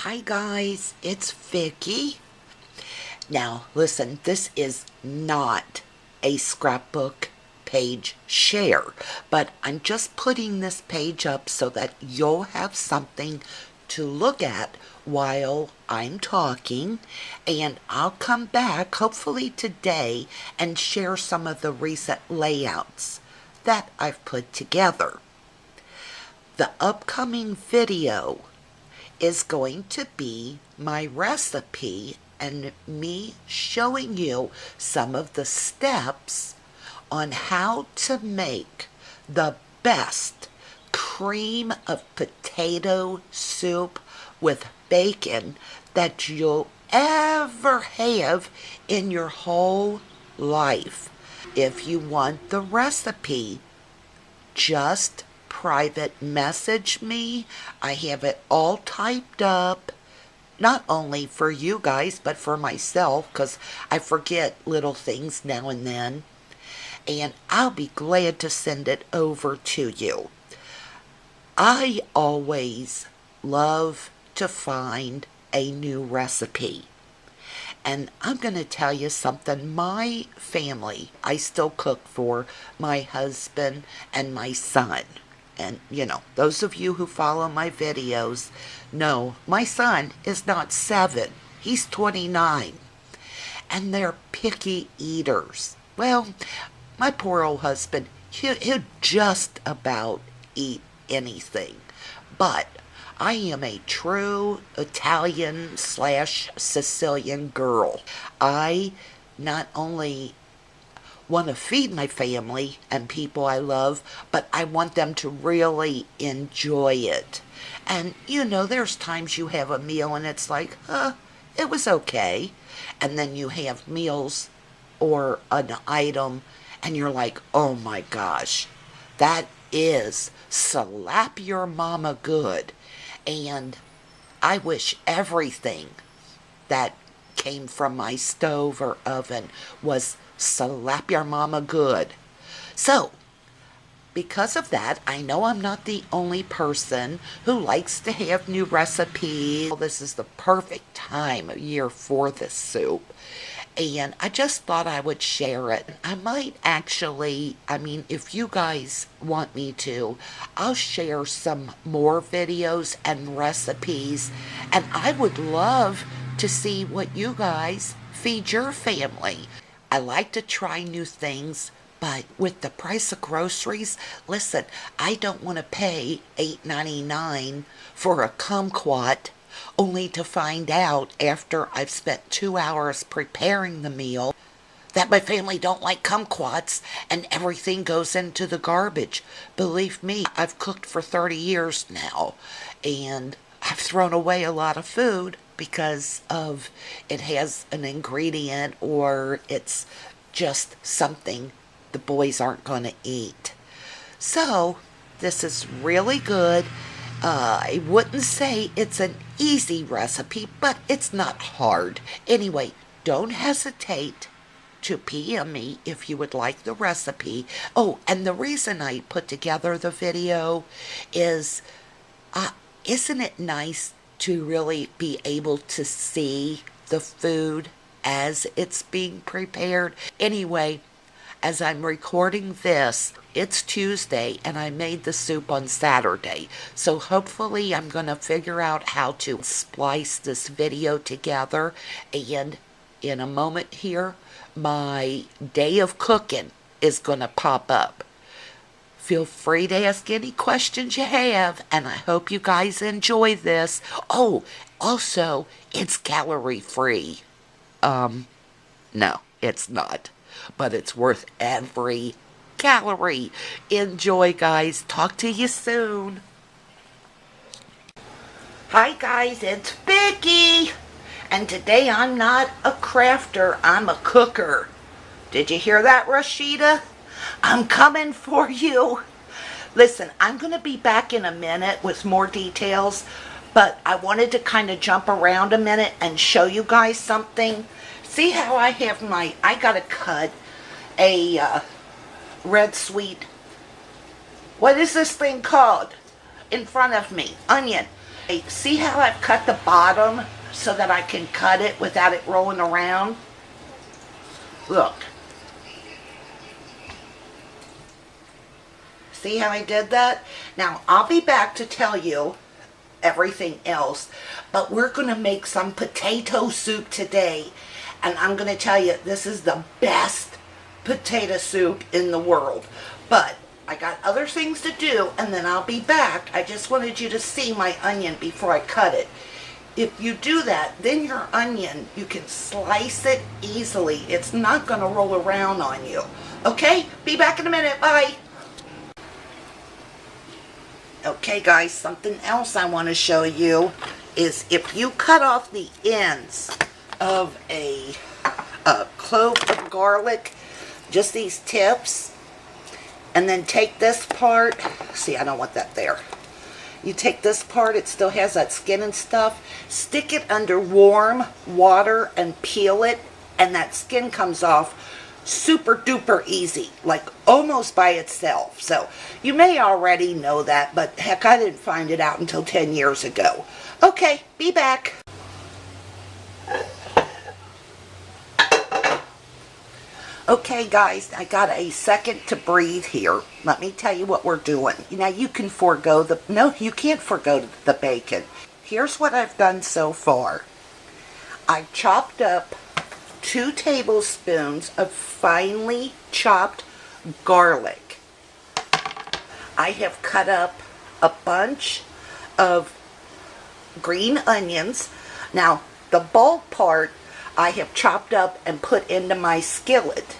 Hi guys, it's Vicky. Now listen, this is not a scrapbook page share, but I'm just putting this page up so that you'll have something to look at while I'm talking, and I'll come back hopefully today and share some of the recent layouts that I've put together. The upcoming video is going to be my recipe and me showing you some of the steps on how to make the best cream of potato soup with bacon that you'll ever have in your whole life. If you want the recipe, just private message me. I have it all typed up, not only for you guys, but for myself, because I forget little things now and then. And I'll be glad to send it over to you. I always love to find a new recipe. And I'm going to tell you something. My family, I still cook for my husband and my son. And, those of you who follow my videos know my son is not 7. He's 29. And they're picky eaters. Well, my poor old husband, he'll just about eat anything. But I am a true Italian/Sicilian girl. I not only want to feed my family and people I love, but I want them to really enjoy it. And there's times you have a meal and it's like, it was okay. And then you have meals or an item and you're like, oh my gosh, that is slap your mama good. And I wish everything that came from my stove or oven was slap your mama good. So, because of that, I know I'm not the only person who likes to have new recipes. This is the perfect time of year for this soup. And I just thought I would share it. I might actually, if you guys want me to, I'll share some more videos and recipes. And I would love to see what you guys feed your family. I like to try new things, but with the price of groceries, listen, I don't want to pay $8.99 for a kumquat only to find out after I've spent 2 hours preparing the meal that my family don't like kumquats and everything goes into the garbage. Believe me, I've cooked for 30 years now and I've thrown away a lot of food because of it has an ingredient or it's just something the boys aren't going to eat. So this is really good. I wouldn't say it's an easy recipe, but it's not hard. Anyway, don't hesitate to PM me if you would like the recipe. Oh, and the reason I put together the video is, isn't it nice to really be able to see the food as it's being prepared? Anyway, as I'm recording this, it's Tuesday and I made the soup on Saturday. So hopefully I'm going to figure out how to splice this video together. And in a moment here, my day of cooking is going to pop up. Feel free to ask any questions you have, and I hope you guys enjoy this. Oh, also, it's calorie free. No, it's not. But it's worth every calorie. Enjoy, guys. Talk to you soon. Hi, guys. It's Vicky. And today I'm not a crafter. I'm a cooker. Did you hear that, Rashida? I'm coming for you. Listen, I'm going to be back in a minute with more details, but I wanted to kind of jump around a minute and show you guys something. See how I have I got to cut a red sweet, what is this thing called? In front of me, onion. Hey, see how I've cut the bottom so that I can cut it without it rolling around? Look. See how I did that? Now, I'll be back to tell you everything else, but we're going to make some potato soup today. And I'm going to tell you, this is the best potato soup in the world. But I got other things to do, and then I'll be back. I just wanted you to see my onion before I cut it. If you do that, then your onion, you can slice it easily. It's not going to roll around on you. Okay? Be back in a minute. Bye. Okay, guys, something else I want to show you is if you cut off the ends of a clove of garlic, just these tips, and then take this part. See, I don't want that there. You take this part, it still has that skin and stuff, stick it under warm water and peel it, and that skin comes off super duper easy, like almost by itself. So you may already know that, but heck, I didn't find it out until 10 years ago. Okay, be back. Okay, guys, I got a second to breathe here. Let me tell you what we're doing. Now, you can forego the... No, you can't forego the bacon. Here's what I've done so far. I chopped up 2 tablespoons of finely chopped garlic. I have cut up a bunch of green onions. Now, the bulk part I have chopped up and put into my skillet.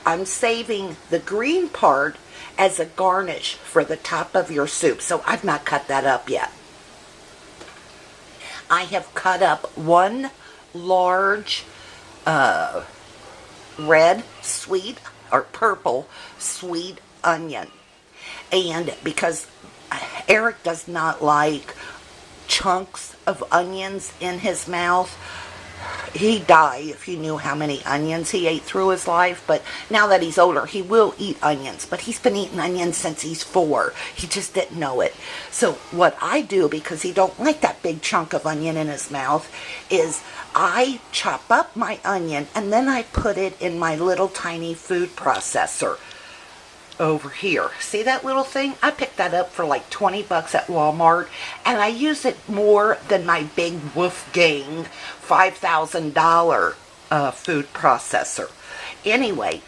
I'm saving the green part as a garnish for the top of your soup, so I've not cut that up yet. I have cut up 1 large red sweet or purple sweet onion, and because Eric does not like chunks of onions in his mouth, he'd die if you knew how many onions he ate through his life. But now that he's older, he will eat onions. But he's been eating onions since he's 4. He just didn't know it. So what I do, because he don't like that big chunk of onion in his mouth, is I chop up my onion and then I put it in my little tiny food processor over here. See that little thing? I picked that up for like 20 bucks at Walmart, and I use it more than my big Wolfgang $5,000 food processor. Anyway,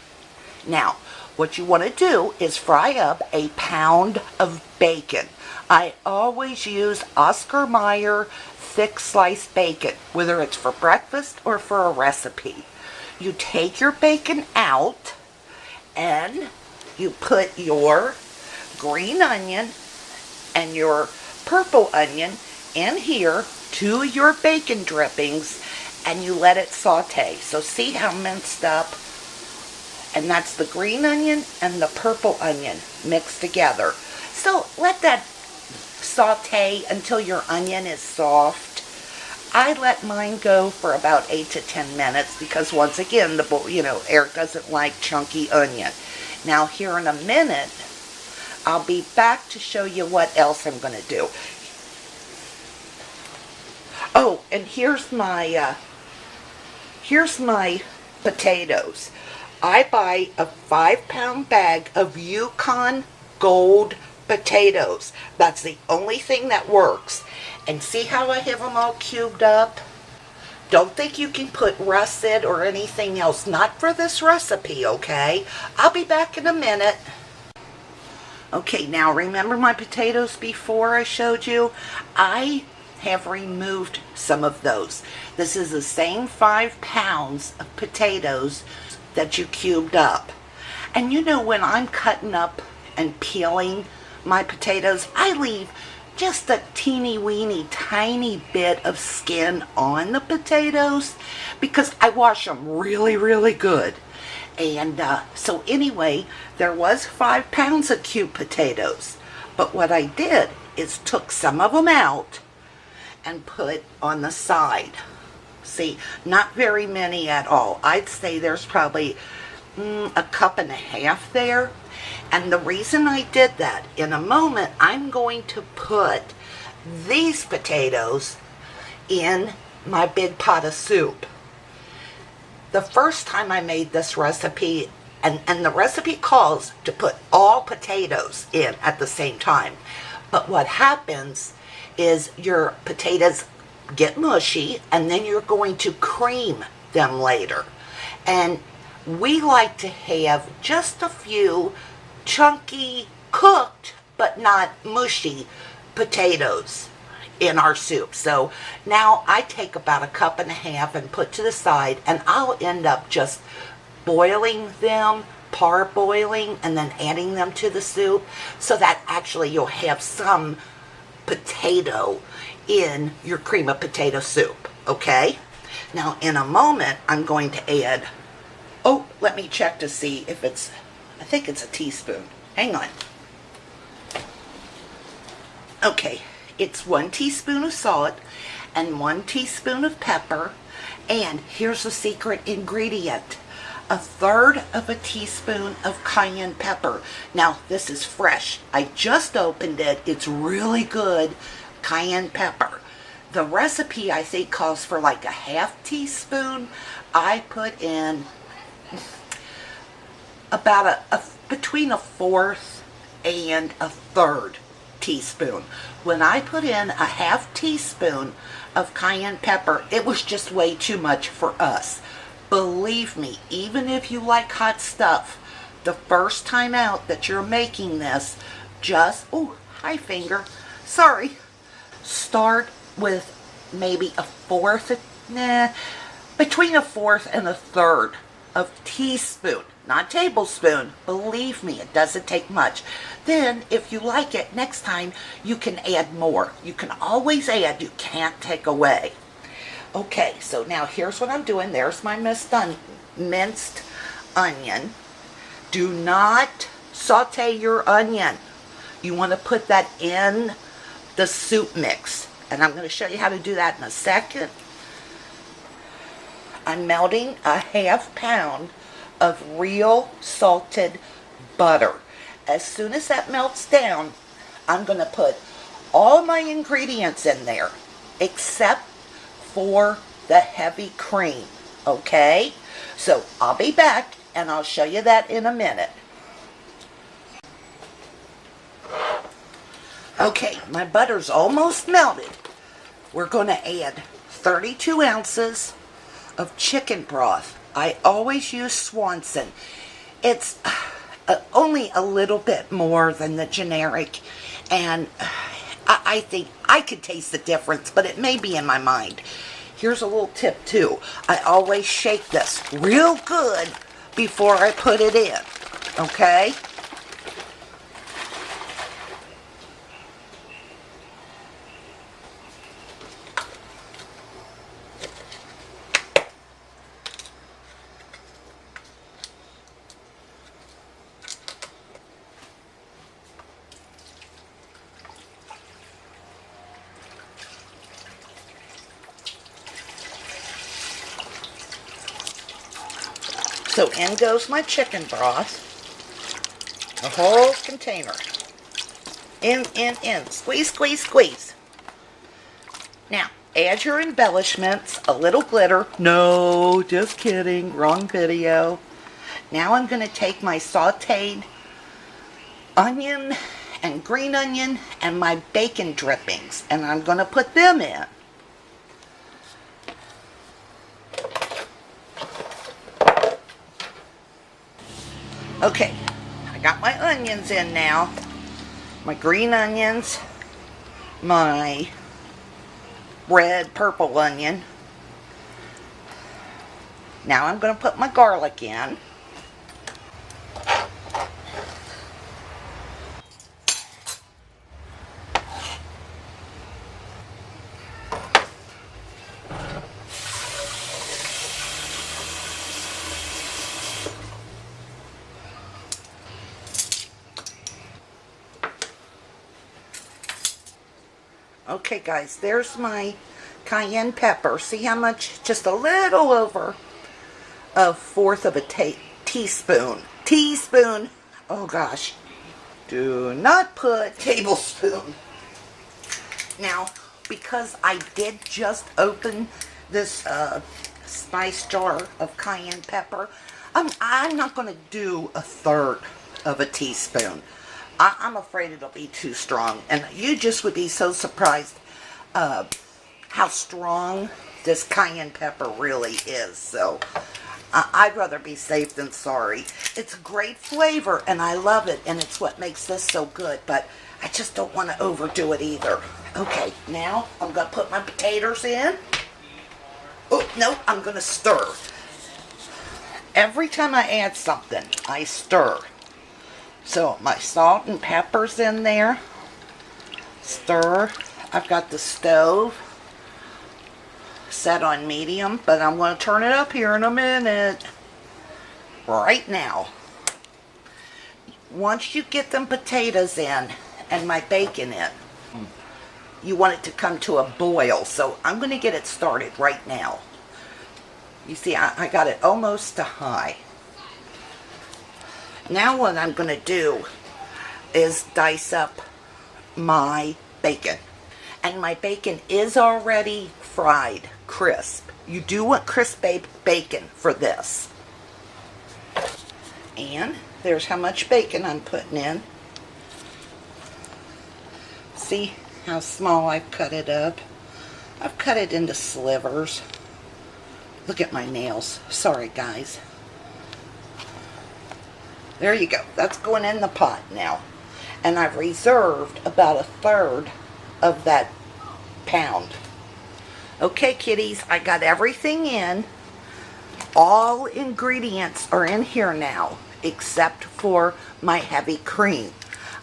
now what you want to do is fry up a pound of bacon. I always use Oscar Mayer thick sliced bacon, whether it's for breakfast or for a recipe. You take your bacon out and you put your green onion and your purple onion in here to your bacon drippings, and you let it saute. So see how minced up? And that's the green onion and the purple onion mixed together. So let that saute until your onion is soft. I let mine go for about 8 to 10 minutes because, once again, Eric doesn't like chunky onion. Now, here in a minute, I'll be back to show you what else I'm going to do. Oh, and here's my potatoes. I buy a 5-pound bag of Yukon Gold potatoes. That's the only thing that works. And see how I have them all cubed up? Don't think you can put russet or anything else. Not for this recipe, okay? I'll be back in a minute. Okay, now remember my potatoes before I showed you? I have removed some of those. This is the same 5 pounds of potatoes that you cubed up. And when I'm cutting up and peeling my potatoes, I leave just a teeny weeny tiny bit of skin on the potatoes because I wash them really, really good. And so anyway, there was 5 pounds of cubed potatoes. But what I did is took some of them out and put on the side. See, not very many at all. I'd say there's probably a cup and a half there. And the reason I did that, in a moment, I'm going to put these potatoes in my big pot of soup. The first time I made this recipe, and the recipe calls to put all potatoes in at the same time. But what happens is your potatoes get mushy, and then you're going to cream them later. And we like to have just a few chunky, cooked, but not mushy potatoes in our soup. So now I take about a cup and a half and put to the side, and I'll end up just boiling them, parboiling, and then adding them to the soup, so that actually you'll have some potato in your cream of potato soup. Okay, now in a moment I'm going to add, oh, let me check to see if it's, I think it's a teaspoon. Hang on. Okay, it's 1 teaspoon of salt and 1 teaspoon of pepper, and here's the secret ingredient: 1/3 of a teaspoon of cayenne pepper. Now this is fresh, I just opened it. It's really good cayenne pepper. The recipe I think calls for like a 1/2 teaspoon. I put in about between 1/4 and 1/3 teaspoon. When I put in a 1/2 teaspoon of cayenne pepper, it was just way too much for us. Believe me, even if you like hot stuff, the first time out that you're making this, just, oh, hi finger, sorry, start with maybe 1/4, between 1/4 and 1/3 of teaspoon, not tablespoon. Believe me, it doesn't take much. Then if you like it, next time you can add more. You can always add, you can't take away. Okay, so now here's what I'm doing. There's my minced onion. Do not saute your onion. You want to put that in the soup mix, and I'm going to show you how to do that in a second. I'm melting a 1/2 pound of real salted butter. As soon as that melts down, I'm going to put all my ingredients in there except for the heavy cream. Okay, so I'll be back and I'll show you that in a minute. Okay, my butter's almost melted. We're going to add 32 ounces of chicken broth. I always use Swanson. It's only a little bit more than the generic, and I think I could taste the difference, but it may be in my mind. Here's a little tip too. I always shake this real good before I put it in. Okay? So in goes my chicken broth, the whole container. In. Squeeze, squeeze, squeeze. Now, add your embellishments, a little glitter. No, just kidding, wrong video. Now I'm going to take my sauteed onion and green onion and my bacon drippings, and I'm going to put them in. Okay, I got my onions in now, my green onions, my red, purple onion. Now I'm going to put my garlic in. Okay guys, there's my cayenne pepper. See how much? Just a little over 1/4 of a teaspoon. Teaspoon. Oh gosh. Do not put tablespoon. Now, because I did just open this spice jar of cayenne pepper, I'm not going to do a third of a teaspoon. I'm afraid it'll be too strong. And you just would be so surprised how strong this cayenne pepper really is. So I'd rather be safe than sorry. It's a great flavor, and I love it, and it's what makes this so good. But I just don't want to overdo it either. Okay, now I'm going to put my potatoes in. Oh, no, I'm going to stir. Every time I add something, I stir. So my salt and pepper's in there. Stir. I've got the stove set on medium, but I'm going to turn it up here in a minute. Right now. Once you get them potatoes in and my bacon in, you want it to come to a boil. So I'm going to get it started right now. You see, I got it almost to high. Now what I'm going to do is dice up my bacon. And my bacon is already fried crisp. You do want crisp bacon for this. And there's how much bacon I'm putting in. See how small I've cut it up? I've cut it into slivers. Look at my nails. Sorry, guys. There you go. That's going in the pot now. And I've reserved about a third of that pound. Okay, kitties, I got everything in. All ingredients are in here now, except for my heavy cream.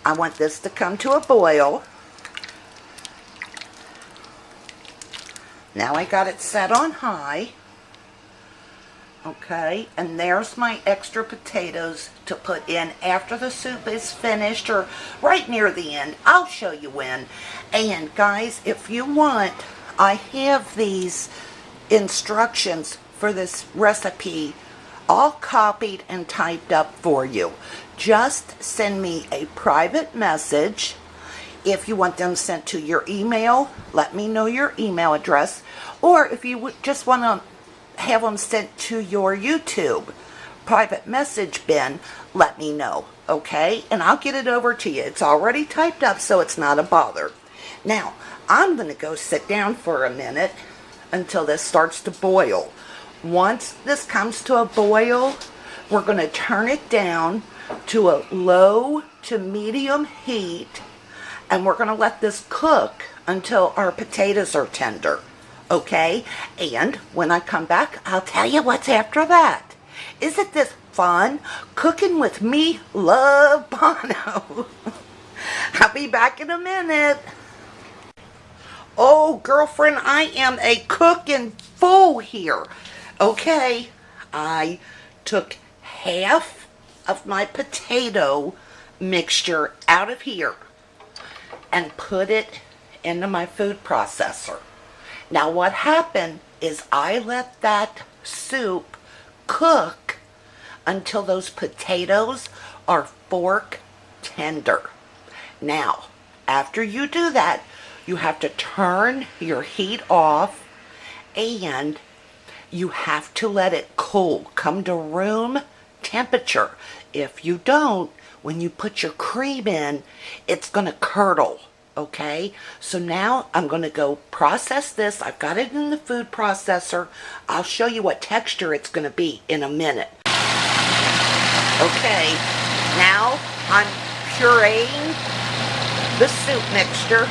I want this to come to a boil. Now I got it set on high. Okay, and there's my extra potatoes to put in after the soup is finished, or right near the end. I'll show you when. And guys, if you want, I have these instructions for this recipe all copied and typed up for you. Just send me a private message. If you want them sent to your email, let me know your email address. Or if you would just want to have them sent to your YouTube private message bin, let me know, okay? And I'll get it over to you. It's already typed up, so it's not a bother. Now, I'm going to go sit down for a minute until this starts to boil. Once this comes to a boil, we're going to turn it down to a low to medium heat, and we're going to let this cook until our potatoes are tender. Okay, and when I come back, I'll tell you what's after that. Isn't this fun? Cooking with me, Love Bono. I'll be back in a minute. Oh, girlfriend, I am a cooking fool here. Okay, I took half of my potato mixture out of here and put it into my food processor. Now what happened is I let that soup cook until those potatoes are fork tender. Now, after you do that, you have to turn your heat off and you have to let it cool, come to room temperature. If you don't, when you put your cream in, it's going to curdle. Okay, so now I'm going to go process this. I've got it in the food processor. I'll show you what texture it's going to be in a minute. Okay, now I'm pureeing the soup mixture.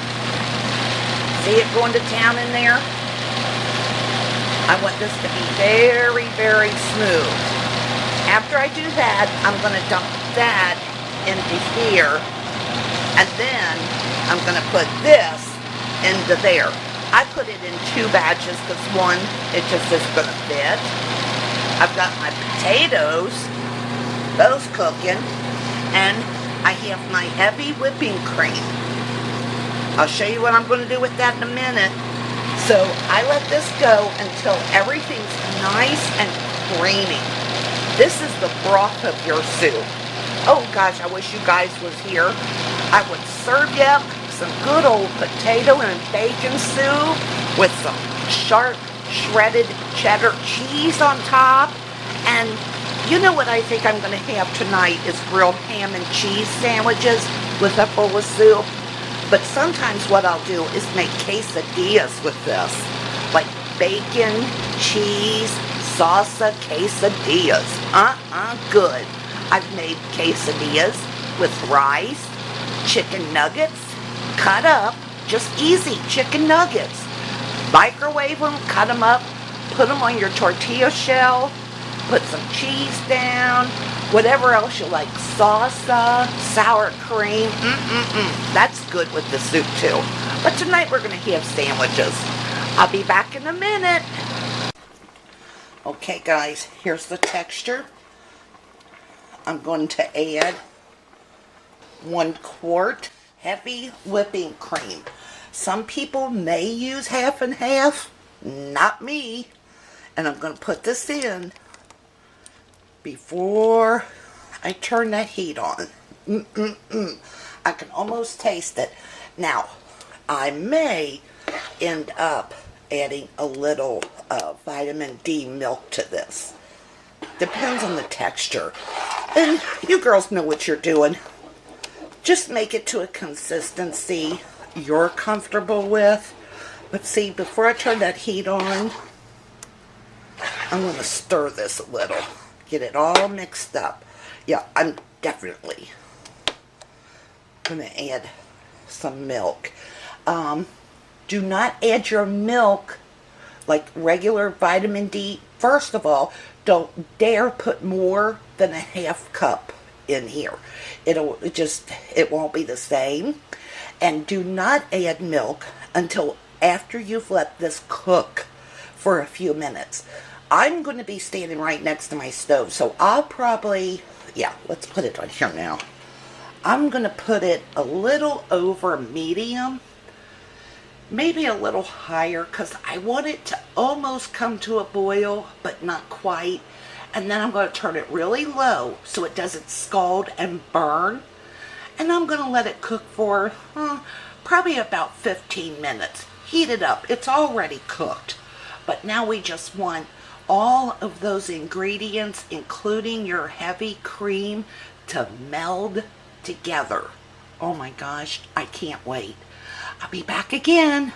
See it going to town in there? I want this to be very, very smooth. After I do that, I'm going to dump that into here, and then I'm going to put this into there. I put it in 2 batches because one, it just is going to fit. I've got my potatoes, those cooking, and I have my heavy whipping cream. I'll show you what I'm going to do with that in a minute. So I let this go until everything's nice and creamy. This is the broth of your soup. Oh gosh, I wish you guys was here. I would serve you some good old potato and bacon soup with some sharp shredded cheddar cheese on top. And you know what I think I'm going to have tonight is grilled ham and cheese sandwiches with a bowl of soup. But sometimes what I'll do is make quesadillas with this. Like bacon, cheese, salsa quesadillas. Good. I've made quesadillas with rice, chicken nuggets, cut up, just easy chicken nuggets. Microwave them, cut them up, put them on your tortilla shell, put some cheese down, whatever else you like, salsa, sour cream, that's good with the soup too. But tonight we're going to have sandwiches. I'll be back in a minute. Okay guys, here's the texture. I'm going to add 1 quart heavy whipping cream. Some people may use half and half, not me. And I'm going to put this in before I turn the heat on. I can almost taste it. Now, I may end up adding a little vitamin D milk to this. Depends on the texture. And you girls know what you're doing. Just make it to a consistency you're comfortable with. But see, before I turn that heat on, I'm going to stir this a little. Get it all mixed up. Yeah, I'm definitely going to add some milk. Do not add your milk like regular vitamin D. First of all, don't dare put more than a half cup in here. It won't be the same. And do not add milk until after you've let this cook for a few minutes. I'm going to be standing right next to my stove, so I'll probably, let's put it on here now. I'm going to put it a little over medium, maybe a little higher, because I want it to almost come to a boil, but not quite. And then I'm going to turn it really low so it doesn't scald and burn. And I'm going to let it cook for probably about 15 minutes. Heat it up. It's already cooked. But now we just want all of those ingredients, including your heavy cream, to meld together. Oh my gosh, I can't wait. I'll be back again.